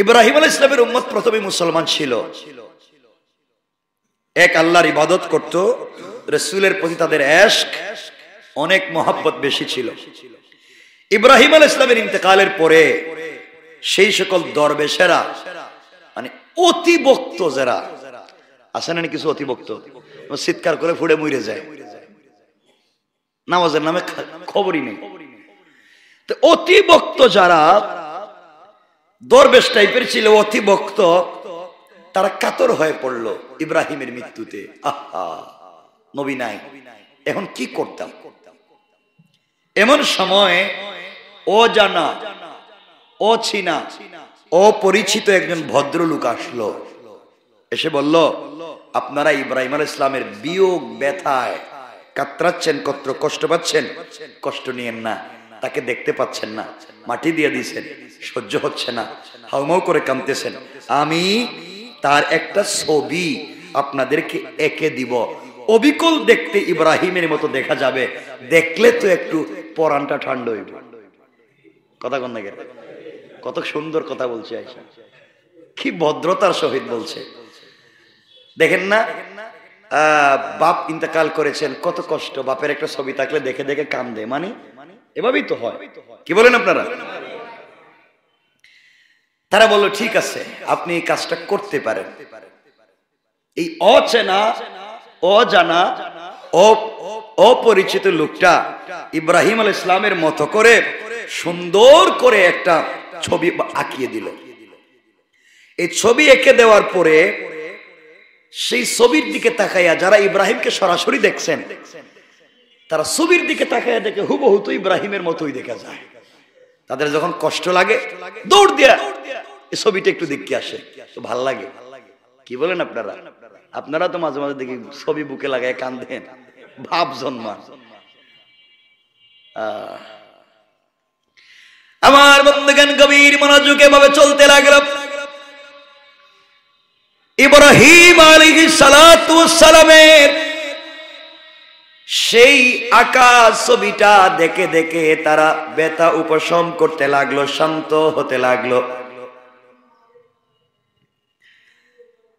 ইব্রাহিম আলাইহিস সালামের উম্মত প্রথমে মুসলমান ছিল, এক আল্লাহর ইবাদত করত, রাসূলের প্রতি তাদের ইশক অনেক মহব্বত বেশি ছিল। ইব্রাহিম আলাইহিস সালামের ইন্তেকালের পরে সেই সকল দরবেশেরা, মানে অতিভক্ত যারা আছে না, কিছু অতিভক্ত চিৎকার করে ফুড়ে মরে যায়, নামাজের নামে খবরই নেই। তো অতিভক্ত যারা দরবেশ টাইপের ছিল, অতিভক্ত, তারা কাতর হয়ে পড়লো ইব্রাহিমের মৃত্যুতে। আহা, নবী নাই, এখন কি করতাম? এমন সময় অজানা, অচিনা, অপরিচিত একজন ভদ্রলোক আসলো, এসে বলল, আপনারা ইব্রাহিম আলাইহিস সালামের বিয়োগ ব্যথায় কাতরাচ্ছেন, কষ্ট পাচ্ছেন, কষ্ট নিয়েন না। তাকে দেখতে পাচ্ছেন না, মাটি দিয়ে দিয়েছেন, সহ্য হচ্ছে না, হাউমাউ করে কাঁদতেছেন। আমি তার একটা ছবি আপনাদেরকে এঁকে দিব, অবিকল দেখতে ইব্রাহিমের মতো দেখা যাবে, দেখলে তো একটু পরানটা ঠান্ডা হইব। কথা কন না, কত সুন্দর কথা বলছে আয়েশা, কি ভদ্রতার সহিত বলছে। দেখেন না, বাপ ইন্তেকাল করেছেন, কত কষ্ট, বাপের একটা ছবি থাকলে দেখে দেখে কান্দে, মানে এভাবেই তো হয়, কি বলেন আপনারা? তারা বলল, ঠিক আছে, আপনি এই কাজটা করতে পারেন। এই অচেনা, অজানা, অপরিচিত লোকটা ইব্রাহিম আলাইহিস সালামের মতো করে সুন্দর করে একটা ছবি আঁকিয়ে দিল। এই ছবি এঁকে দেওয়ার পরে সেই ছবির দিকে তাকাইয়া যারা ইব্রাহিমকে সরাসরি দেখছেন, তারা ছবির দিকে তাকাইয়া দেখে হুবহু তো ইব্রাহিমের মতোই দেখা যায়। তাদের যখন কষ্ট লাগে, দৌড় দিয়া এই ছবিটা একটু দেখতে আসে, তো ভাল লাগে। কি বলেন আপনারা? আপনারা তো মাঝে মাঝে দেখি ছবি বুকে লাগায় কান্দেন, ভাব জন্মান। আমার বন্ধুগণ, গভীর মনোযোগে ভাবে চলতে লাগলো। ইব্রাহিম আলাইহিস সালাতু ওয়াস সালামের সেই আকাশ ছবিটা দেখে দেখে তারা ব্যথা উপশম করতে লাগলো, শান্ত হতে লাগলো।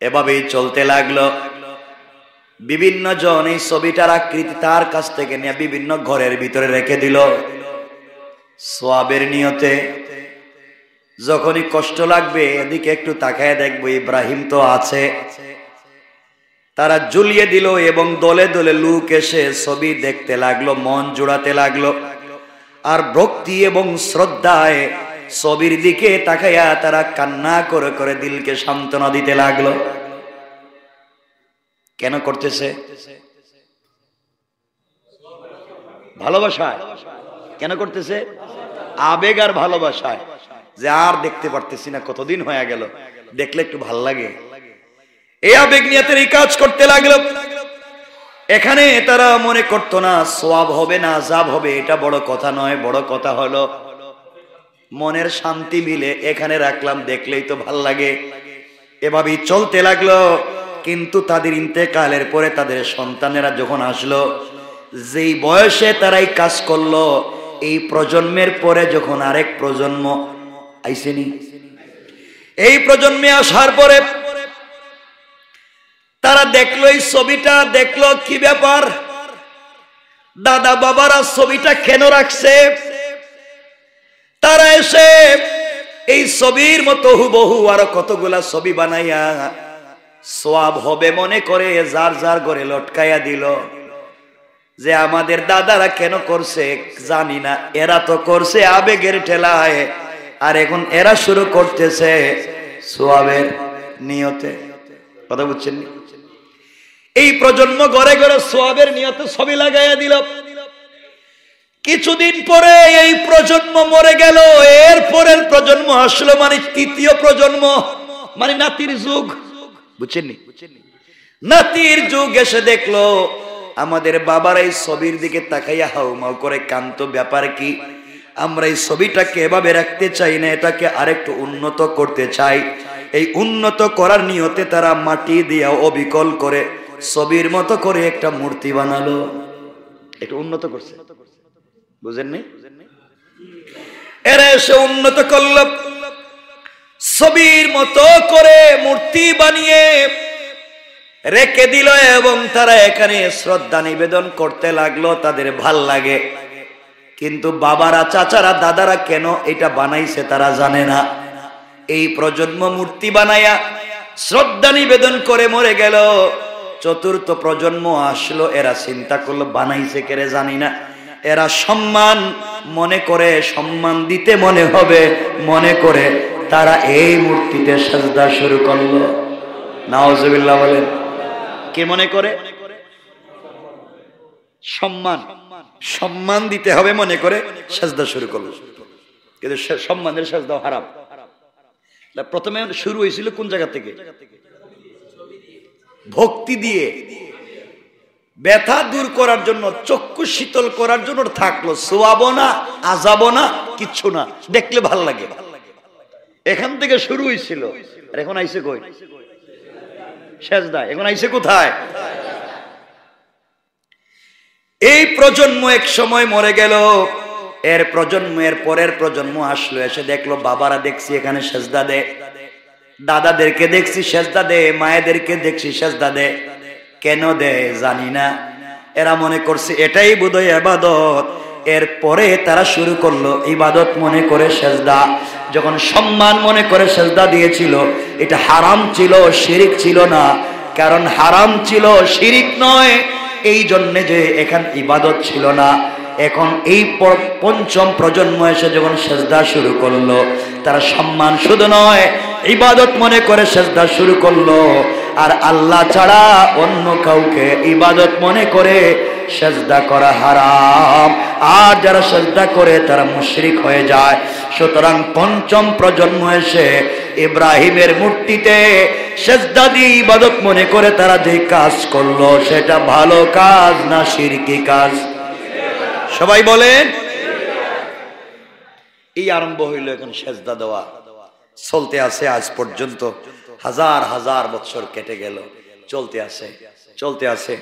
এভাবেই চলতে লাগলো। বিভিন্ন জন এই ছবিটার আকৃতি তার কাছ থেকে নিয়ে বিভিন্ন ঘরের ভিতরে রেখে দিল সওয়াবের নিয়তে। যখনই কষ্ট লাগবে এদিকে একটু তাকায় দেখবো ইব্রাহিম তো আছে, তারা ঝুলিয়ে দিল এবং দলে দলে লোক এসে ছবি দেখতে লাগলো, মন জোড়াতে লাগলো। আর ভক্তি এবং শ্রদ্ধায় ছবির দিকে তাকাইয়া তারা কান্না করে করে দিলকে সান্ত্বনা দিতে লাগলো। কেন করতেছে? ভালোবাসায়। কেন করতেছে? আবেগ আর ভালোবাসায়, যে আর দেখতে পারতেছি না, কতদিন হয়ে গেল, দেখলে একটু ভাল লাগে, এই আবেগ নিয়ে তারা এই কাজ করতে লাগলো। এখানে তারা মনে করতো না সওয়াব হবে না আযাব হবে, এটা বড় কথা নয়, বড় কথা হলো মনের শান্তি মিলে এখানে রাখলাম, দেখলেই তো ভাল লাগে। এভাবেই চলতে লাগলো। কিন্তু তাদের ইন্তেকালের পরে তাদের সন্তানেরা যখন আসলো, যেই বয়সে তারাই কাজ করলো, এই প্রজন্মের পরে যখন আরেক প্রজন্ম আইসেনি, এই প্রজন্মে আসার পরে তারা দেখলো এই ছবিটা, দেখলো কি ব্যাপার, দাদা বাবারা ছবিটা কেন রাখছে। তারা এসে এই ছবির মতো হুবহু আরো কতগুলা ছবি বানাইয়া সওয়াব হবে মনে করে যার যার ঘরে লটকাইয়া দিল। যে আমাদের দাদারা কেন করছে জানি না, এরা তো করছে আবেগের ঠেলায়, আর এখন এরা শুরু করতেছে সওয়াবের নিয়তে। কথা বুঝছেন? এই প্রজন্ম ঘরে ঘরে সওয়াবের নিয়তে ছবি লাগাইয়া দিল। কিছুদিন পরে এই প্রজন্ম মরে গেল, এর পরের প্রজন্ম আসলো, মানে তৃতীয় প্রজন্ম, মানে নাতির যুগ। বুঝছেননি? নাতির যুগ এসে দেখলো আমাদের বাবার এই ছবির দিকে তাকাইয়া হাউমাউ করে কান্ত, ব্যাপার কি? আমরা এই ছবিটাকে এভাবে রাখতে চাই না, এটাকে আরেকটু উন্নত করতে চাই। এই উন্নত করার নিয়তে তারা মাটি দিয়া অবিকল করে ছবির মতো করে একটা মূর্তি বানালো। একটু উন্নত করছে, বুঝেননি? এরা এসে উন্নত করল, ছবির মতো করে মূর্তি বানিয়ে রেখে দিল এবং তারা এখানে শ্রদ্ধা নিবেদন করতে লাগলো। তাদের ভাল লাগে, কিন্তু বাবারা, চাচারা, দাদারা কেন এটা বানাইছে তারা জানে না। এই প্রজন্ম মূর্তি বানায়া শ্রদ্ধা নিবেদন করে মরে গেল। চতুর্থ প্রজন্ম আসলো, এরা চিন্তা করলো বানাইছে কেরে জানি না। এরা সম্মান মনে করে, সম্মান দিতে মনে হবে মনে করে তারা এই মূর্তিতে সাজদা শুরু করলো। নাউজুবিল্লাহ বলেন। কে মনে করে? সম্মান, সম্মান দিতে হবে মনে করে সাজদা শুরু করলো। কিন্তু সম্মানের সাজদা হারাম। প্রথমে শুরু হয়েছিল কোন জায়গা থেকে? ভক্তি দিয়ে, ব্যথা দূর করার জন্য, চক্ষু শীতল করার জন্য থাকলো। সোয়াবো না, আজাবো না, কিচ্ছু না, দেখলে ভাল লাগে। এখান থেকে শুরু হয়েছিল। আর এখন আইসে কই? সেজদা। এখন আইসে কোথায়? এই প্রজন্ম এক সময় মরে গেল। এর প্রজন্মের পরের প্রজন্ম আসলো, এসে দেখলো বাবারা দেখছি এখানে সেজদা দে, দাদাদেরকে দেখছি সেজদা দে, মায়েদেরকে দেখছি সেজদা দে। কেন দে জানি না। এরা মনে করছে এটাই বোধহয় ইবাদত। এরপরে তারা শুরু করলো ইবাদত মনে করে সেজদা। যখন সম্মান মনে করে সেজদা দিয়েছিল, এটা হারাম ছিল, শিরিক ছিল না। কারণ হারাম ছিল, শিরিক নয়, এই জন্যে যে এখান ইবাদত ছিল না। এখন এই পঞ্চম প্রজন্ম এসে যখন সেজদা শুরু করলো, তারা সম্মান শুধু নয়, ইবাদত মনে করে সেজদা শুরু করলো। আর আল্লাহ ছাড়া অন্য কাউকে ইবাদত মনে করে সেজদা করা হারাম। আর যারা সেজদা করে তারা মুশরিক হয়ে যায়। সুতরাং পঞ্চম প্রজন্ম এসে ইব্রাহিমের মূর্তিতে সেজদা দিয়ে ইবাদত মনে করে তারা যে কাজ করলো, সেটা ভালো কাজ না শিরকি কাজ? সবাই বলেন। এই আরম্ভ হইল এখন সেজদা দেওয়া, চলতে আছে আজ পর্যন্ত। হাজার হাজার বছর কেটে গেল, চলতে আছে, চলতে আছে।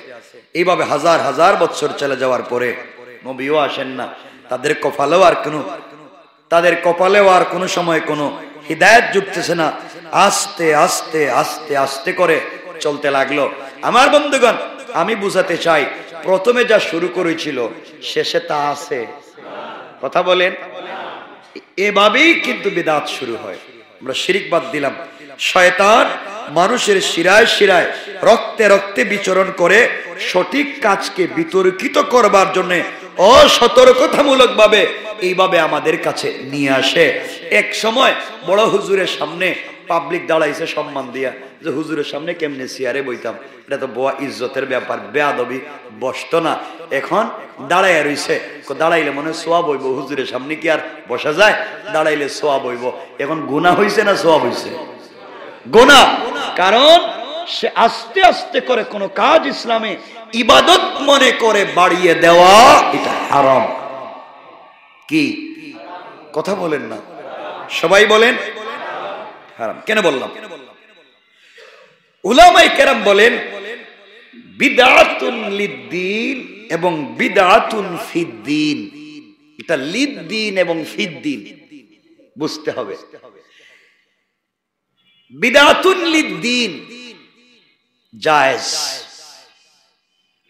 এইভাবে হাজার হাজার বছর চলে যাওয়ার পরে নবীও আসেন না। তাদের কপালেও আর কোনো সময় কোনো হিদায়াত জুটতেছে না। আস্তে আস্তে আস্তে আস্তে করে চলতে লাগলো। আমার বন্ধুগণ, আমি বুঝাতে চাই, প্রথমে যা শুরু করেছিল শেষে তা আছে। কথা বলেন। এভাবেই কিন্তু বিদআত শুরু হয়। আমরা শিরিক বাদ দিলাম। শয়তান মানুষের শিরায় শিরায়, রক্তে রক্তে বিচরণ করে সঠিক কাজকে বিতর্কিত করবার জন্য অসতর্কতামূলক ভাবে এইভাবে আমাদের কাছে নিয়ে আসে। এক সময় বড় হুজুরের সামনে পাবলিক দাঁড়াইছে সম্মান দিয়া, যে হুজুরের সামনে কেমনে চেয়ারে বইতাম, এটা তো বড় ইজ্জতের ব্যাপার, বেয়াদবি, বসতো না। এখন দাঁড়াইয়া রইছে, দাঁড়াইলে মনে সোয়াব হইব, হুজুরের সামনে কি আর বসা যায়? দাঁড়াইলে সোয়াব হইব। এখন গুনাহ হইছে না সোয়াব হইছে? গুনাহ। কারণ সে আস্তে আস্তে করে কোন কাজ ইসলামে ইবাদত মনে করে বাড়িয়ে দেওয়া, এটা হারাম। কি কথা বলেন না? সবাই বলেন হারাম। কেন বললাম? উলামায়ে কেরাম বলেন বিদআতুন লিদ্দিন এবং বিদআতুন ফিদ্দিন। এটা লিদ্দিন এবং ফিদ্দিন বুঝতে হবে। বিদআতুন লিদ্দিন জায়েজ,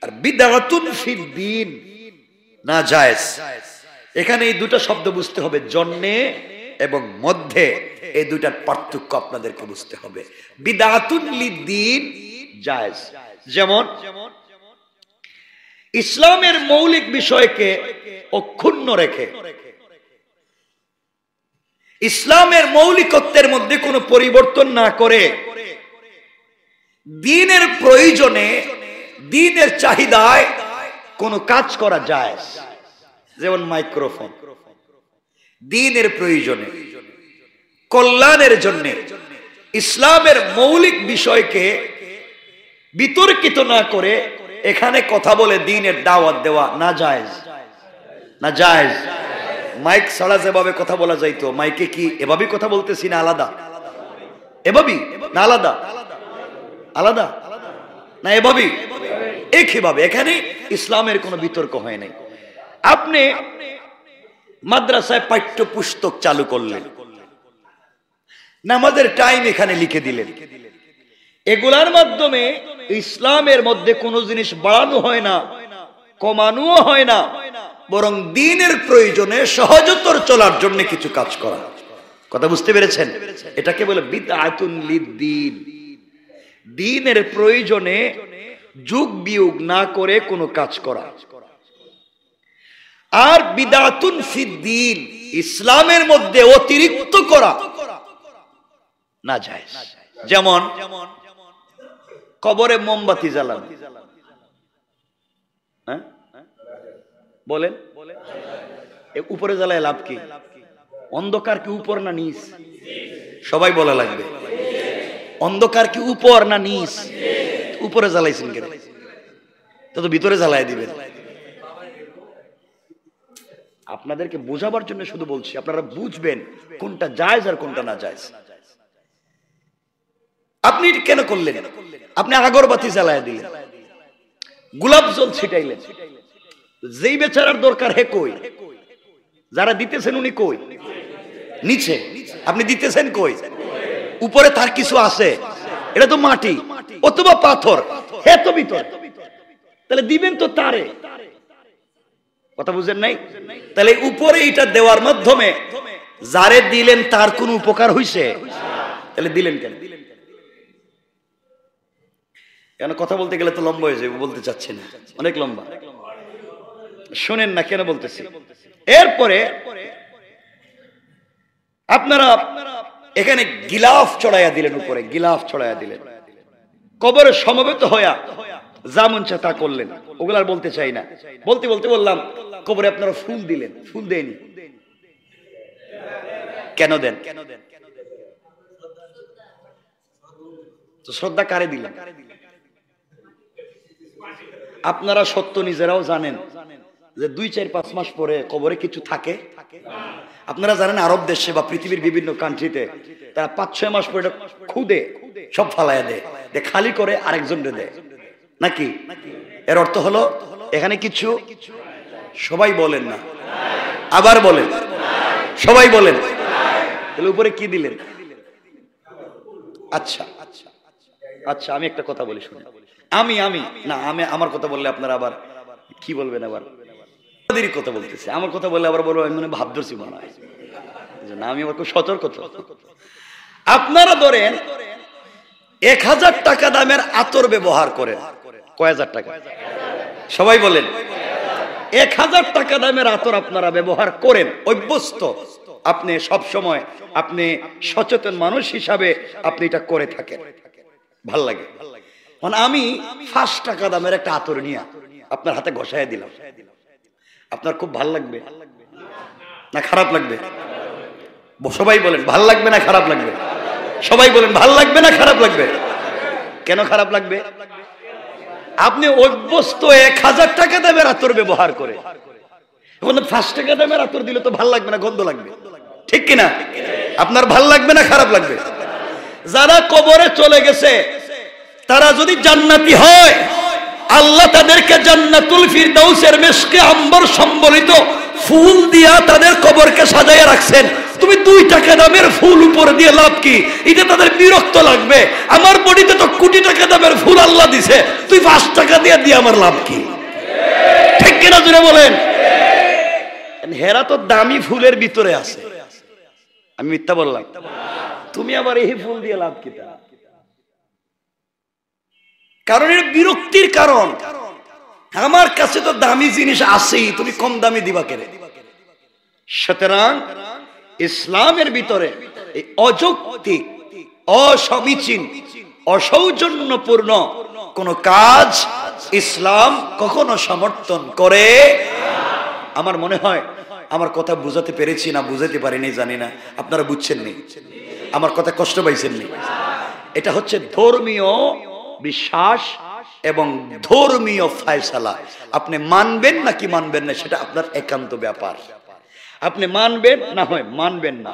আর বিদআতুন ফিদ্দিন না জায়েজ। এখানে এই দুটো শব্দ বুঝতে হবে, জন্যে এবং মধ্যে, এই দুটার পার্থক্য আপনাদেরকে বুঝতে হবে। বিদআতুন লিদ্দিন জায়েজ, যেমন ইসলামের মৌলিক বিষয়কে অক্ষুণ্ণ রেখে, ইসলামের মৌলিকত্বের মধ্যে কোনো পরিবর্তন না করে, দ্বীনের প্রয়োজনে, দ্বীনের চাহিদায় কোন কাজ করা যায়। যেমন মাইক্রোফোন, দ্বীনের প্রয়োজনে, কল্যাণের জন্য, ইসলামের মৌলিক বিষয়কে বিতর্কিত না করে এখানে কথা বলে দ্বীনের দাওয়াত দেওয়া না জায়েজ, না জায়েজ। মাইক ছাড়া যেভাবে কথা বলা যাইতো, মাইকে কি এভাবেই কথা বলতেছি না আলাদা? এভাবেই না আলাদা? আলাদা না এভাবেই? একইভাবে এখানে ইসলামের কোনো বিতর্ক হয় নাই। আপনি মাদ্রাসায় পাঠ্যপুস্তক চালু করলেন, নামাজের টাইম এখানে লিখে দিলেন। এগুলার মাধ্যমে ইসলামের মধ্যে কোনো জিনিস বাড়ানো হয় না, কমানো হয় না, বরং দ্বীনের প্রয়োজনে সহজতর চলার জন্য কিছু কাজ করা। কথা বুঝতে পেরেছেন? এটাকে বলে বিদআতুন লিদ্দীন। দ্বীনের প্রয়োজনে যুগ বিয়োগ না করে কোনো কাজ করা। আর বিদআতুন ফিদ্দীন, ইসলামের মধ্যে অতিরিক্ত করা না জায়েজ। যেমন কবরে মোমবাতি জ্বালানো, হ্যাঁ বলেন, উপরে জ্বালায় লাভ কি? অন্ধকার কি উপর না নিচ? সবাই বলা লাগবে। অন্ধকার কি উপর না নিচ? উপরে জ্বালাইছেন কেন? তো ভিতরে জ্বালাই দিবেন। আপনাদেরকে বোঝাবার জন্য শুধু বলছি, আপনারা বুঝবেন কোনটা জায়েজ আর কোনটা না জায়েজ। আপনি কেন করলেন? আপনি আগরবাতি জ্বালায় দিলেন, গোলাপ জল ছিটাইলেন, যেই বেচারার দরকার হে কই? যারা দিতেছেন উনি কই? নিচে। আপনি দিতেছেন কই? উপরে তার কিছু আছে, এটা তো মাটি অথবা পাথর, হে তো ভিতর, তাহলে দিবেন তো তারে। কথা বুঝেন নাই? তাহলে উপরে এটা দেওয়ার মাধ্যমে যারে দিলেন তার কোন উপকার হইছে? তাহলে দিলেন কেন? কেন? কথা বলতে গেলে তো লম্বা হয়ে যাবে, বলতে চাচ্ছি না, অনেক লম্বা। শোনেন না কেন বলতেছি। এরপরে আপনারা এখানে গিলাফ চড়াইয়া দিলেন, উপরে গিলাফ চড়াইয়া দিলেন, কবরে সমবেত হইয়া যা মন চায় তা করলেন। ওগুলার বলতে চাই না। বলতে বলতে বললাম কবরে আপনারা ফুল দিলেন, ফুল দেয়নি কেন? দেন তো শ্রদ্ধা কারে দিলেন? আপনারা সত্য নিজেরাও জানেন যে 2-4-5 মাস পরে কবরে কিছু থাকে। আপনারা জানেন আরব দেশে বা পৃথিবীর বিভিন্ন কান্ট্রিতে তারা 5-6 মাস পরে খুদে সব ফালাইয়া দেয়, খালি করে আরেকজন দেয় নাকি? এর অর্থ হলো এখানে কিছু। সবাই বলেন না, আবার বলেন, সবাই বলেন। তাহলে উপরে কি দিলেন? আচ্ছা আচ্ছা, আমি একটা কথা বলি শুনুন। আমি না, আমার কথা বললে আপনারা আবার কি বলবেন? আবার কথা বলতেছে, আমার কথা বললে আবার বলবো আমি ভাব ধরছি মনে হয় না। আমি আবার খুব সতর্ক। আপনারা ধরেন 1000 টাকা দামের আতর ব্যবহার করেন। কয় হাজার টাকা? সবাই বলেন। 1000 টাকা দামের আতর আপনারা ব্যবহার করেন, অভ্যস্ত। আপনি সব সময় আপনি সচেতন মানুষ হিসাবে আপনি এটা করে থাকেন, ভাল লাগে। মানে আমি 5 টাকা দামের একটা আতর নিয়ে আপনার হাতে ঘষায় দিলাম, আপনার খুব ভাল লাগবে না খারাপ লাগবে? সবাই বলেন ভাল লাগবে না খারাপ লাগবে? সবাই বলেন ভাল লাগবে না খারাপ লাগবে? কেন খারাপ লাগবে? আপনি অভ্যস্ত 1000 টাকা দামের আতর ব্যবহার করে, 5 টাকা দামের আতর দিলে তো ভাল লাগবে না, গন্ধ লাগবে, ঠিক কিনা? আপনার ভাল লাগবে না খারাপ লাগবে? যারা কবরে চলে গেছে তারা যদি জান্নাতি হয়, আল্লাহ তাদেরকে জান্নাতুল ফিরদাউসের মিশকে আম্বর সম্বলিত ফুল দিয়া তাদের কবরকে সাজাইয়া রাখছেন। তুমি 2 টাকা দামের ফুল উপর দিয়ে লাভ কি? এটা তাদের বিরক্ত লাগবে। আমার বডিতে তো কোটি টাকা দামের ফুল আল্লাহ দিছে, তুই 5 টাকা দিয়ে আমার লাভ কি? ঠিক কিনা জুড়ে বলেন? হেরা তো দামি ফুলের ভিতরে আছে। আমি মিথ্যা বললাম? তুমি আবার এই ফুল দিয়ে লাভ কি? কারণ এর বিরক্তির কারণ, আমার কাছে তো দামি জিনিস আছেই, তুমি কম দামি দিবা কেন? সুতরাং ইসলামের ভিতরে এই অযৌক্তিক, অসমীচীন, অসৌজন্যপূর্ণ কোন কাজ ইসলাম কখনো সমর্থন করে। আমার মনে হয় আমার কথা বুঝাতে পেরেছি না বুঝাতে পারিনি জানি না, আপনারা বুঝছেন নি, আমার কথা কষ্ট পাইছেন নি? এটা হচ্ছে ধর্মীয় বিশ্বাস এবং ধর্মীয় ফয়সালা। আপনি মানবেন নাকি মানবেন না সেটা আপনার একান্ত ব্যাপার। আপনি মানবেন না হয় মানবেন না,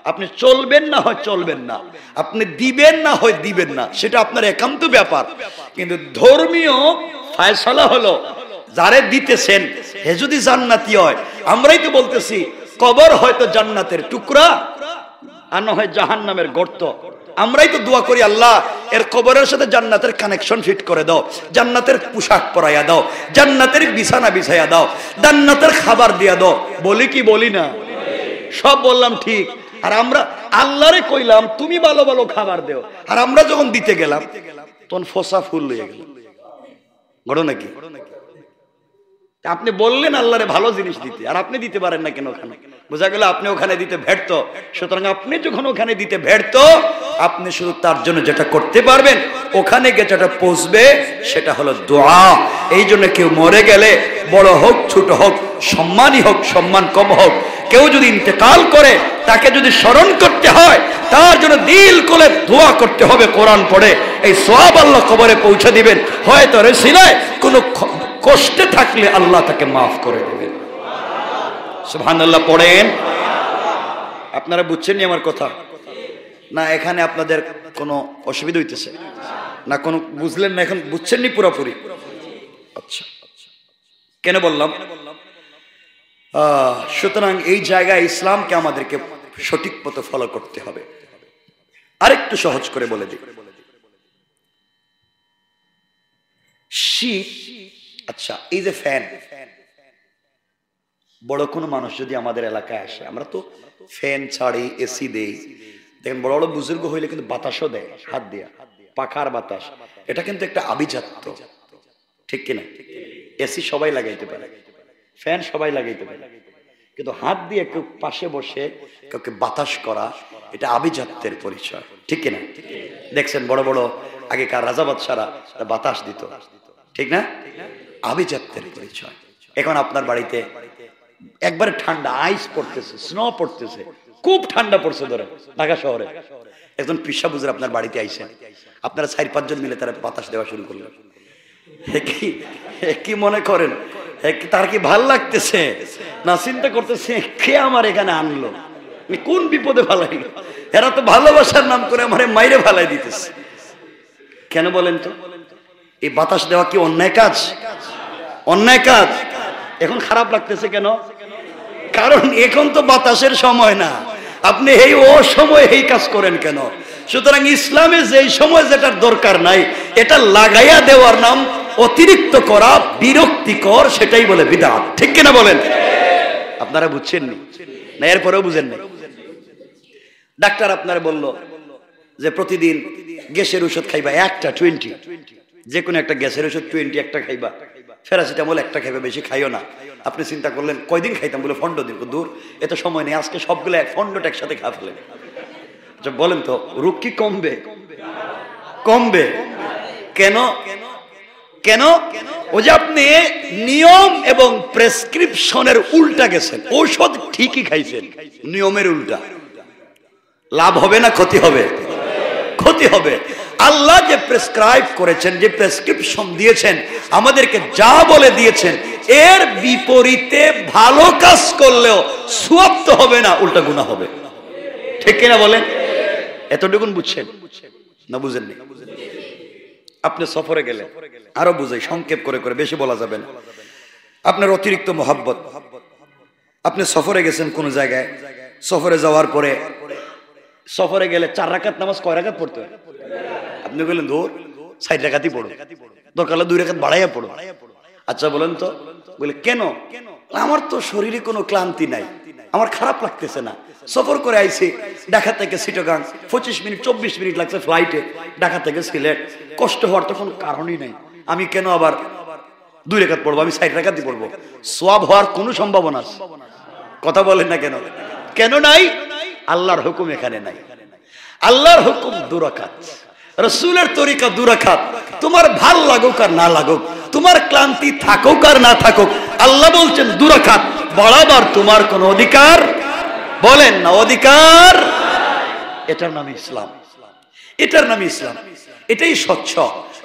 আপনি চলবেন না হয় চলবেন না, আপনি দিবেন না হয় দিবেন না, সেটা আপনার একান্ত ব্যাপার। কিন্তু ধর্মীয় ফয়সালা হলো যারে দিতেছেন হে যদি জান্নাতি হয়, আমরাই তো বলতেছি কবর হয়তো জান্নাতের টুকরা আর না হয় জাহান্নামের গর্ত। আমরাই তো দোয়া করি, আল্লাহ এর কবরের সাথে জান্নাতের কানেকশন ফিট করে দাও, জান্নাতের পোশাক পরাইয়া দাও, জান্নাতের বিছানা বিছাইয়া দাও, জান্নাতের খাবার দিয়া দাও। বলি কি বলি না? সব বললাম ঠিক। আর আমরা আল্লাহরে কইলাম তুমি ভালো ভালো খাবার দেও, আর আমরা যখন দিতে গেলাম তখন ফসা ফুল লইয়া গেল। ঘটনা কি? আপনি বললেন আল্লাহরে ভালো জিনিস দিতে, আর আপনি দিতে পারেন না কেন? ওখানে বোঝা গেল আপনি ওখানে দিতে ব্যর্থ। সুতরাং আপনি যখন ওখানে দিতে ব্যর্থ, আপনি শুধু তার জন্য যেটা করতে পারবেন, ওখানে গিয়ে যেটা পৌঁছবে সেটা হলো দোয়া। এই জন্য কেউ মরে গেলে, বড় হোক ছোট হোক, সম্মানই হোক সম্মান কম হোক, কেউ যদি ইন্তেকাল করে তাকে যদি স্মরণ করতে হয়, তার জন্য দিল খুলে দোয়া করতে হবে কোরআন পড়ে। এই সওয়াব আল্লাহ কবরে পৌঁছে দিবেন। হয়তো রসিলায় কোনো কষ্টে থাকলে আল্লাহ তাকে মাফ করে দেবেন। সুবহানাল্লাহ পড়েন। আপনারা বুঝছেন নি আমার কথা? না এখানে আপনাদের কোনো অসুবিধা হইতেছে না? কোনো বুঝলেন না? এখন বুঝছেন নি পুরোপুরি? আচ্ছা, কেন বললাম? সুতরাং এই জায়গায় ইসলামকে আমাদেরকে সঠিক পথে ফলো করতে হবে। আরেকটু সহজ করে বলে দিই। শীত, আচ্ছা এই যে ফ্যান, বড় কোনো মানুষ যদি আমাদের এলাকায় আসে, আমরা তো ফ্যান ছাড়ি, এসি দেই। দেখেন বড় বড় বুজুর্গ হইলে কিন্তু বাতাসও দেয় হাত দিয়া, পাখার বাতাস। এটা কিন্তু একটা আভিজাত্য, ঠিক কিনা? এসি সবাই লাগাইতে পারে, ফ্যান সবাই লাগাইতে পারে, কিন্তু হাত দিয়ে কেউ পাশে বসে কাউকে বাতাস করা, এটা আভিজাত্যের পরিচয়, ঠিক কিনা? দেখছেন বড় বড় আগেকার রাজা বাদশারা বাতাস দিত, ঠিক না? আভিজাত্যের পরিচয়। এখন আপনার বাড়িতে একবারে ঠান্ডা, আইস পড়তেছে, স্নো পড়তেছে, খুব ঠান্ডা পড়ছে, ধরে ঢাকা শহরে একজন পিসা বুজুর আপনার বাড়িতে আইসেন, আপনারা 4-5 জন মিলে তারা বাতাস দেওয়া শুরু করলেন। কি মনে করেন তার কি ভাল লাগতেছে? না চিন্তা করতেছে কে আমার এখানে আনলো, কোন বিপদে ফালাইলো? এরা তো ভালোবাসার নাম করে আমারে মাইরে ফালাই দিতেছে। কেন বলেন তো? এই বাতাস দেওয়া কি অন্যায় কাজ? অন্যায় কাজ। এখন খারাপ লাগতেছে কেন? কারণ এখন তো বাতাসের সময় না, আপনি এই অসময়ে এই কাজ করেন কেন? সুতরাং ইসলামে যেই সময় যেটার দরকার নাই, এটা লাগাইয়া দেওয়ার নাম অতিরিক্ত করা, বিরক্তিকর, সেটাই বলে বিদআত, ঠিক কিনা বলেন? আপনারা বুঝছেন না? এরপরেও বুঝেন না? ডাক্তার আপনার বলল যে প্রতিদিন গ্যাসের ওষুধ খাইবা একটা 20, যে কোনো একটা গ্যাসের ওষুধ 20 একটা খাইবা, প্যারাসিটামল একটা খাইবা, বেশি খাইও না। আপনি চিন্তা করলেন কয়দিন খাইতাম? বলে 15 দিন। দূর, এত সময় নেই, আজকে সবগুলো 15টা একসাথে খা ফেলেন। বলেন তো রোগ কি কমবে? কমবে কেন? কেন? ও যে আপনি নিয়ম এবং প্রেসক্রিপশনের উল্টা গেছেন, ঔষধ ঠিকই খাইছেন, নিয়মের উল্টা। লাভ হবে না ক্ষতি হবে? ক্ষতি হবে। আল্লাহ যে প্রেসক্রাইব করেছেন, যে প্রেসক্রিপশন দিয়েছেন, আমাদেরকে যা বলে দিয়েছেন, এর বিপরীতে ভালো কাজ করলেও সওয়াব তো হবে না, উল্টা গুনাহ হবে, ঠিক কিনা বলেন? এতটুকুন বুঝছেন না? বুঝেননি? আপনি সফরে গেলে, আরো বুঝাই সংক্ষেপ করে করে, বেশি বলা যাবে না। আপনার অতিরিক্ত মহব্বত, আপনি সফরে গেছেন কোন জায়গায়, সফরে যাওয়ার পরে, সফরে গেলে 4 রাকাত নামাজ কয় রাকাত পড়তে হয়? আপনি বললেন ধর 4 রাকাতই পড়ো, দরকার হলে 2 রাকাত বাড়াইয়া পড়ো। আচ্ছা বলেন তো, বলে কেন? আমার তো শরীরে কোনো ক্লান্তি নাই, আমার খারাপ লাগতেছে না, সফর করে আইছি ঢাকা থেকে চিটাগাং, 25 মিনিট 24 মিনিট লাগছে ফ্লাইটে, ঢাকা থেকে সিলেট, কষ্ট হওয়ার তো কোনো কারণই নাই, আমি কেন আবার 2 রাকাত পড়বো? আমি 4 রাকাতই পড়বো। সওয়াব হওয়ার কোনো সম্ভাবনা আছে? কথা বলেন না কেন? কেন নাই? আল্লাহর হুকুম এখানে নাই। আল্লাহর হুকুম 2 রাকাত, রাসূলের তরিকা 2 রাকাত। তোমার ভাল লাগুক আর না লাগুক, তোমার ক্লান্তি থাকুক আর না থাকুক, আল্লাহ বলছেন 2 রাকাত বাড়াবার তোমার কোনো অধিকার, বলেন না অধিকার? এটার নাম ইসলাম, এটার নাম ইসলাম। এটাই স্বচ্ছ।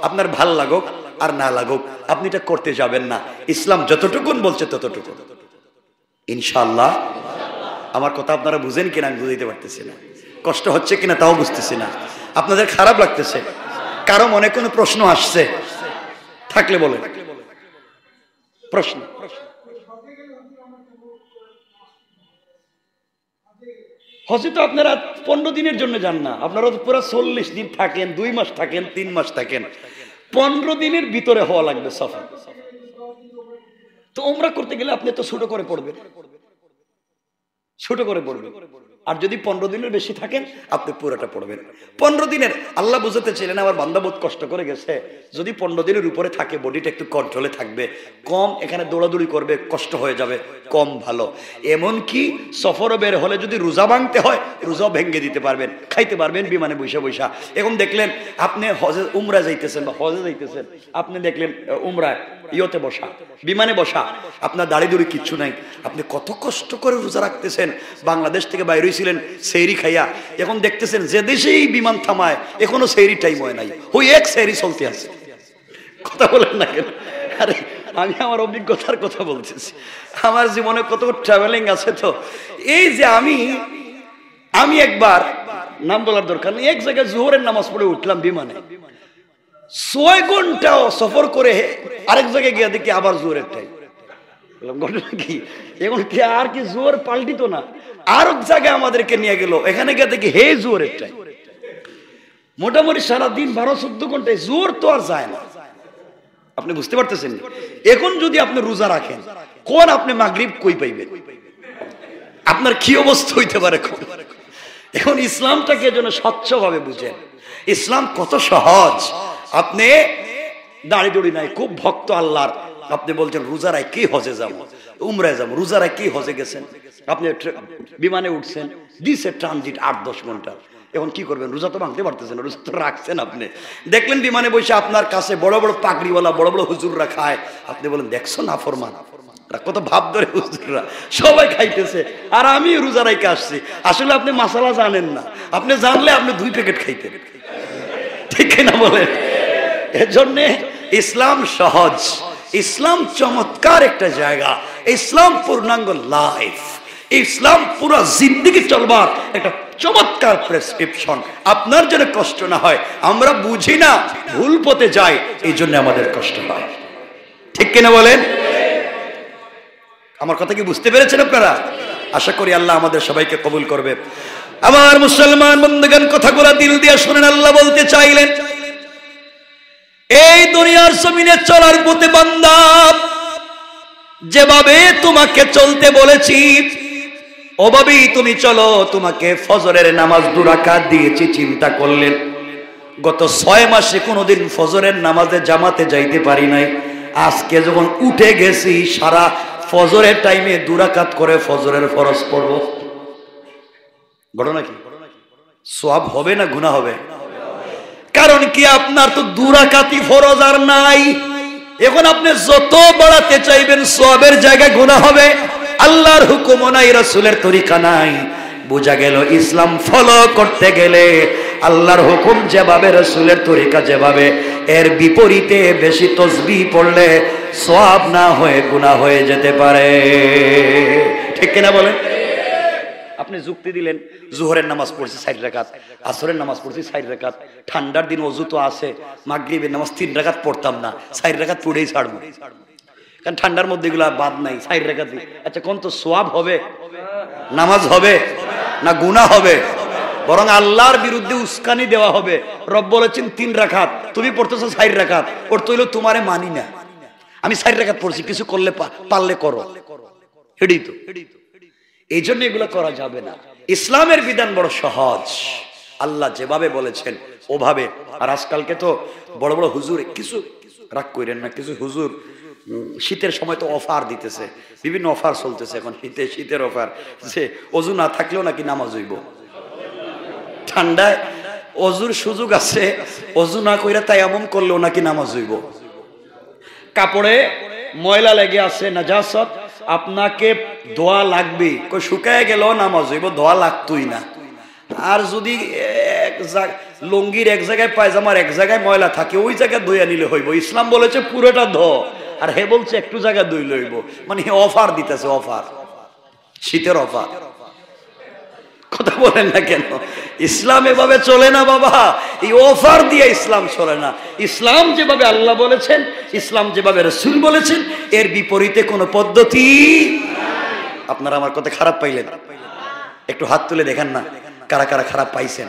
আপনার ভাল লাগুক আর না লাগুক, আপনি এটা করতে যাবেন না। ইসলাম যতটুকুন বলছে ততটুকু, ইনশাআল্লাহ। আমার কথা আপনারা বুঝেন কিনা আমি বুঝাইতে পারতেছি না, কষ্ট হচ্ছে কিনা তাও বুঝতেছি না, আপনাদের খারাপ লাগতেছে, কারো মনে কোনো প্রশ্ন আসছে থাকলে বলেন। প্রশ্ন? হজে তো আপনারা 15 দিনের জন্য যান না, আপনারা তো পুরো 40 দিন থাকেন, 2 মাস থাকেন, 3 মাস থাকেন। 15 দিনের ভিতরে হওয়া লাগবে সফর। তো উমরা করতে গেলে আপনি তো ছোট করে পড়বেন, ছোট করে পড়বেন। আর যদি 15 দিনের বেশি থাকেন আপনি পুরোটা পড়বেন। 15 দিনের আল্লাহ বুঝাতে ছিলেন আমার বান্দা বহুত কষ্ট করে গেছে, যদি 15 দিনের উপরে থাকে বডিটা একটু কন্ট্রোলে থাকবে, কম এখানে দৌড়াদৌড়ি করবে, কষ্ট হয়ে যাবে, কম ভালো। এমনকি সফর বের হলে যদি রোজা ভাঙতে হয় রোজাও ভেঙে দিতে পারবেন, খাইতে পারবেন বিমানে বৈশা বৈশা। এখন দেখলেন আপনি হজে উমরা যাইতেছেন বা হজে যাইতেছেন, আপনি দেখলেন উমরায় ইয়তে বসা, বিমানে বসা, আপনার দাড়ি দুড়ি কিচ্ছু নাই, আপনি কত কষ্ট করে রোজা রাখতেছেন। বাংলাদেশ থেকে বাইরে ছিলেন সেহরি খাইয়া, এখন দেখতেছেন যে দেশেই বিমান থামায় এখনো সেহরি টাইম হয় নাই, ওই এক সেহরি চলতে আছে। কথা বলেন না কেন? আরে আমি আমার অভিজ্ঞতার কথা বলতেছি, আমার জীবনে কত ট্রাভেলিং আছে। তো এই যে আমি একবার নাম বলার দরকার নেই, এক জায়গায় জোহরের নামাজ পড়ে উঠলাম বিমানে, 6 ঘন্টা সফর করে আরেক জায়গায় গিয়ে দেখি আবার জোহরের টাইম। ঘটনা কি এখন কি আর কি জোর পাল্টিত না, আর এক জায়গায় আমাদেরকে নিয়ে গেল, এখানে গিয়ে দেখি হে জোরের টাইম। মোটামুটি সারাদিন 12-14 ঘন্টায় জোর তো আর যায় না। আপনি বুঝতে পারতেছেন? এখন যদি আপনি রোজা রাখেন, কোন আপনি মাগরিব কই পাইবেন? আপনার কি অবস্থা হইতে পারে? এখন ইসলামটাকে যেন স্বচ্ছভাবে বুঝেন, ইসলাম কত সহজ। আপনি দাড়ি দড়ি নাই, খুব ভক্ত আল্লাহর, আপনি বলছেন রোজারায় কি হজে যাবো, উমরায় যাবো, রোজারায় কি হজে গেছেন, আপনি বিমানে উঠছেন, দিছে ট্রানজিট 8-10 ঘন্টা, এখন কি করবেন? রোজা তো ভাঙতে পারতেছেন, রোজা তো রাখছেন। আপনি দেখলেন বিমানে বসে আপনার কাছে বড় বড় পাগড়িওয়ালা বড় বড় হুজুররা খায়, আপনি বলেন দেখছো না ফরমান, কত ভাব ধরে হুজুররা সবাই খাইতেছে, আর আমি রোজা রাইকে আসছি। আসলে আপনি মাসালা জানেন না, আপনি জানলে আপনি 2 প্যাকেট খাইতেন, ঠিক না বলেন? এজন্যে ইসলাম সহজ, ইসলাম চমৎকার একটা জায়গা, ইসলাম পূর্ণাঙ্গ লাইফ, ইসলাম পুরো জিন্দেগি চলবার একটা চমৎকার প্রেসক্রিপশন। আপনার যেন কষ্ট না হয়, আমরা বুঝি না, ভুল পথে যাই, এই জন্য আমাদের কষ্ট হয়, ঠিক কিনা বলেন? আমার কথা কি বুঝতে পেরেছেন আপনারা? আশা করি আল্লাহ আমাদের সবাইকে কবুল করবে। আমার মুসলমান বন্ধুগণ, কথাগুলো দিল দিয়ে শুনেন। আল্লাহ বলতে চাইলেন, এই দুনিয়ার জমিনে চলার পথে বান্দা, যেভাবে তোমাকে চলতে বলেছি ওভাবেই তুমি চলো। তোমাকে ফজরের নামাজ 2 রাকাত দিয়েছি, চিন্তা করলেন গত 6 মাসে কোনোদিন ফজরের নামাজে জামাতে যাইতে পারি নাই, আজকে যখন উঠে গেছি সারা ফজরের টাইমে 2 রাকাত করে ফজরের ফরজ পড়ব। ঘটনা কি? সওয়াব হবে না গুনাহ হবে? কারণ কি আপনার তো 2 রাকাতই ফরজ আর নাই। এখন আপনি যত বাড়াতে চাইবেন সওয়াবের জায়গায় গুনাহ হবে। আল্লাহর হুকুম নাই, রাসূলের তরিকা নাই। বোঝা গেল ইসলাম ফলো করতে গেলে আল্লাহর হুকুম যেভাবে, রাসূলের তরিকা যেভাবে, এর বিপরীতে বেশি তাসবিহ পড়লে সওয়াব না হয়ে গুনাহ হয়ে যেতে পারে, ঠিক কিনা বলেন? আপনি যুক্তি দিলেন জোহরের নামাজ পড়ছি 4 রাকাত, আসরের নামাজ পড়ছি 4 রাকাত, ঠান্ডার দিন ওযু তো আছে, মাগরিবের নামাজ 3 রাকাত পড়তাম না, 4 রাকাত পড়েই ছাড়বো, কারণ ঠান্ডার মধ্যে এগুলা বাদ নাই, 4 রাকাত। আচ্ছা কোন তো সওয়াব হবে, নামাজ হবে না গুনাহ হবে? বরং আল্লাহর বিরুদ্ধে উস্কানি দেওয়া হবে। রব বলেছেন 3 রাকাত, তুমি পড়তেছো 4 রাকাত, ওর তৈল তোমারে মানি না, আমি 4 রাকাত পড়ছি, কিছু করলে পারলে করো, এটাই তো। এই জন্য এগুলো করা যাবে না। ইসলামের বিধান বড় সহজ, আল্লাহ যেভাবে বলেছেন ওভাবে। আর আজকালকে তো বড় বড় হুজুর, কিছু রাগ করেন না, কিছু হুজুর শীতের সময় তো অফার দিতেছে, বিভিন্ন অফার চলতেছে এখন, শীতের অফার, যে ওযু না থাকলেও নাকি নামাজ হইব, ঠান্ডায় ওযুর সুযোগ আছে, ওযু না কইরা তায়াম্মুম করলেও নাকি নামাজ হইব, কাপড়ে ময়লা লেগে আছে নাজাসত, আপনাকে ধোয়া লাগবে, কই শুকায় গেল নামাজ হইব, ধোয়া লাগতোই না। আর যদি লুঙ্গির এক জায়গায় পায়জামার এক জায়গায় ময়লা থাকে, ওই জায়গায় ধুইয়া নিলে হইব। ইসলাম বলেছে পুরোটা ধো, আর হে বলছে একটু জায়গা ধুইলে হইব। মানে অফার দিতেছে, অফার, শীতের অফার। কথা বলেন না কেন? ইসলাম এভাবে চলে না বাবা, এই অফার দিয়ে ইসলাম চলে না। ইসলাম যেভাবে আল্লাহ বলেছেন, ইসলাম যেভাবে রাসূল বলেছেন, এর বিপরীতে কোনো পদ্ধতি। আপনারা আমার কথা খারাপ পাইলেন? একটু হাত তুলে দেখেন না কারা কারা খারাপ পাইছেন।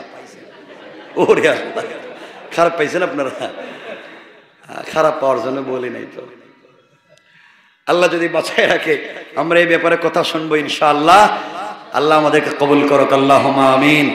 ওরে আল্লাহ, খারাপ পাইছেন আপনারা? খারাপ পাওয়ার জন্য বলি নাই তো। আল্লাহ যদি বাঁচায় রাখে আমরা এই ব্যাপারে কথা শুনবো ইনশাআল্লাহ। আল্লাহ আমাদেরকে কবুল করুক, আল্লাহুম্মা আমিন।